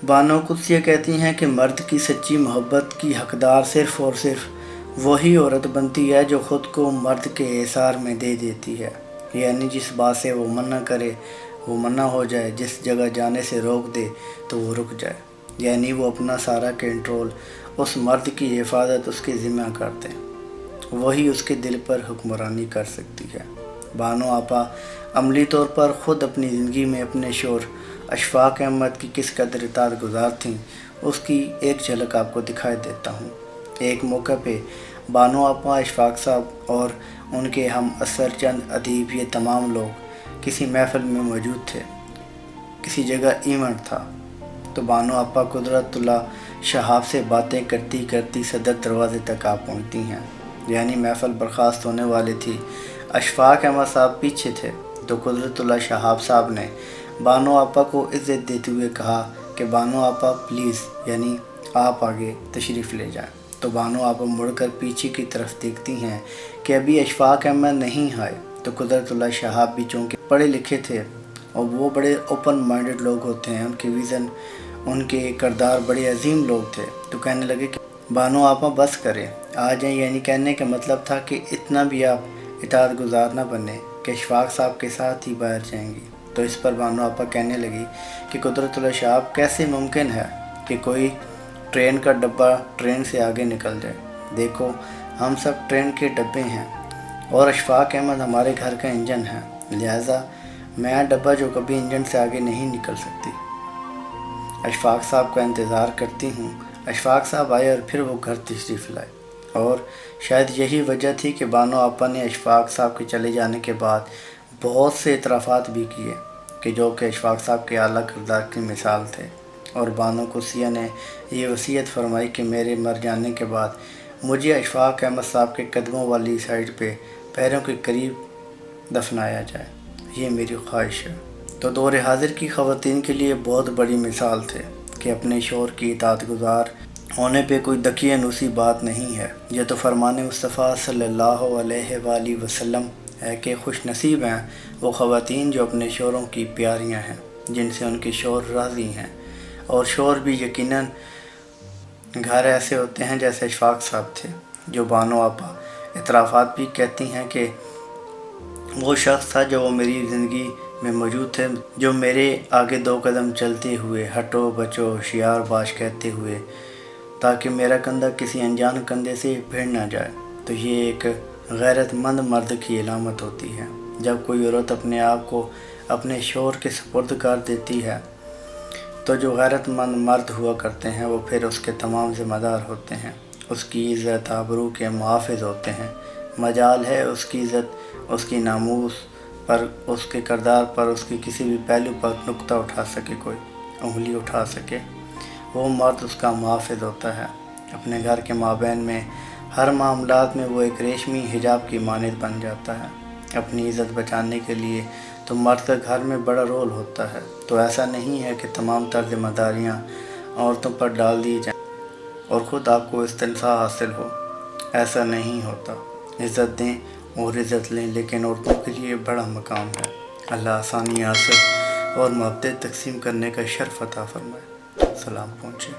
بانو قدسیہ کہتی ہیں کہ مرد کی سچی محبت کی حقدار صرف اور صرف وہی عورت بنتی ہے جو خود کو مرد کے احسار میں دے دیتی ہے، یعنی جس بات سے وہ منع کرے وہ منع ہو جائے، جس جگہ جانے سے روک دے تو وہ رک جائے، یعنی وہ اپنا سارا کنٹرول اس مرد کی حفاظت اس کے ذمہ کر دیں، وہی اس کے دل پر حکمرانی کر سکتی ہے۔ بانو آپا عملی طور پر خود اپنی زندگی میں اپنے شوہر اشفاق احمد کی کس قدر اطاعت گزار تھیں، اس کی ایک جھلک آپ کو دکھائی دیتا ہوں۔ ایک موقع پہ بانو آپا، اشفاق صاحب اور ان کے ہم اثر چند ادیب، یہ تمام لوگ کسی محفل میں موجود تھے، کسی جگہ ایونٹ تھا، تو بانو آپا قدرت اللہ شہاب سے باتیں کرتی کرتی صدر دروازے تک آ پہنچتی ہیں، یعنی محفل برخاست ہونے والی تھی، اشفاق احمد صاحب پیچھے تھے، تو قدرت اللہ شہاب صاحب نے بانو آپا کو عزت دیتے ہوئے کہا کہ بانو آپا پلیز، یعنی آپ آگے تشریف لے جائیں۔ تو بانو آپا مڑ کر پیچھے کی طرف دیکھتی ہیں کہ ابھی اشفاق احمد نہیں آئے، تو قدرت اللہ شہاب بھی چونکہ پڑھے لکھے تھے اور وہ بڑے اوپن مائنڈڈ لوگ ہوتے ہیں، ان کے ویژن، ان کے کردار بڑے عظیم لوگ تھے، تو کہنے لگے کہ بانو آپا بس کریں، آ جائیں، یعنی کہنے کا مطلب تھا کہ اتنا بھی آپ اطاعت گزار نہ بنے کہ اشفاق صاحب کے ساتھ ہی باہر جائیں گی۔ تو اس پر بانو آپا کہنے لگی کہ قدرت اللہ شہاب کیسے ممکن ہے کہ کوئی ٹرین کا ڈبہ ٹرین سے آگے نکل جائے؟ دیکھو ہم سب ٹرین کے ڈبے ہیں اور اشفاق احمد ہمارے گھر کا انجن ہے، لہٰذا میں ڈبہ جو کبھی انجن سے آگے نہیں نکل سکتی۔ اشفاق صاحب کا انتظار کرتی ہوں۔ اشفاق صاحب آئے اور پھر وہ گھر تشریف لائے، اور شاید یہی وجہ تھی کہ بانو آپا نے اشفاق صاحب کے چلے جانے کے بعد بہت سے اعترافات بھی کیے کہ جو کہ اشفاق صاحب کے اعلیٰ کردار کی مثال تھے، اور بانو قدسیہ نے یہ وصیت فرمائی کہ میرے مر جانے کے بعد مجھے اشفاق احمد صاحب کے قدموں والی سائڈ پہ پیروں کے قریب دفنایا جائے، یہ میری خواہش ہے۔ تو دور حاضر کی خواتین کے لیے بہت بڑی مثال تھے کہ اپنے شوہر کی اطاعت گزار ہونے پہ کوئی دکیہ نوسی بات نہیں ہے۔ یہ تو فرمان مصطفیٰ صلی اللہ علیہ وآلہ وسلم ہے کہ خوش نصیب ہیں وہ خواتین جو اپنے شوہروں کی پیاریاں ہیں، جن سے ان کے شوہر راضی ہیں، اور شوہر بھی یقیناً گھر ایسے ہوتے ہیں جیسے اشفاق صاحب تھے۔ جو بانو آپا اعترافات بھی کہتی ہیں کہ وہ شخص تھا جو میری زندگی میں موجود تھے، جو میرے آگے 2 قدم چلتے ہوئے ہٹو بچو ہوشیار باش کہتے ہوئے، تاکہ میرا کندھا کسی انجان کندھے سے بھیڑ نہ جائے۔ تو یہ ایک غیرت مند مرد کی علامت ہوتی ہے۔ جب کوئی عورت اپنے آپ کو اپنے شوہر کے سپرد کر دیتی ہے تو جو غیرت مند مرد ہوا کرتے ہیں وہ پھر اس کے تمام ذمہ دار ہوتے ہیں، اس کی عزت آبرو کے محافظ ہوتے ہیں۔ مجال ہے اس کی عزت، اس کی ناموس پر، اس کے کردار پر، اس کے کسی بھی پہلو پر نقطہ اٹھا سکے، کوئی انگلی اٹھا سکے، وہ مرد اس کا محافظ ہوتا ہے۔ اپنے گھر کے مابین میں ہر معاملات میں وہ ایک ریشمی حجاب کی مانند بن جاتا ہے۔ اپنی عزت بچانے کے لیے تو مرد کا گھر میں بڑا رول ہوتا ہے۔ تو ایسا نہیں ہے کہ تمام تر ذمہ داریاں عورتوں پر ڈال دی جائیں اور خود آپ کو استنصاع حاصل ہو، ایسا نہیں ہوتا۔ عزت دیں اور عزت لیں، لیکن عورتوں کے لیے بڑا مقام ہے۔ اللہ آسانی، آسر اور محبتیں تقسیم کرنے کا شرف عطا فرمائے۔ سلام پہنچے۔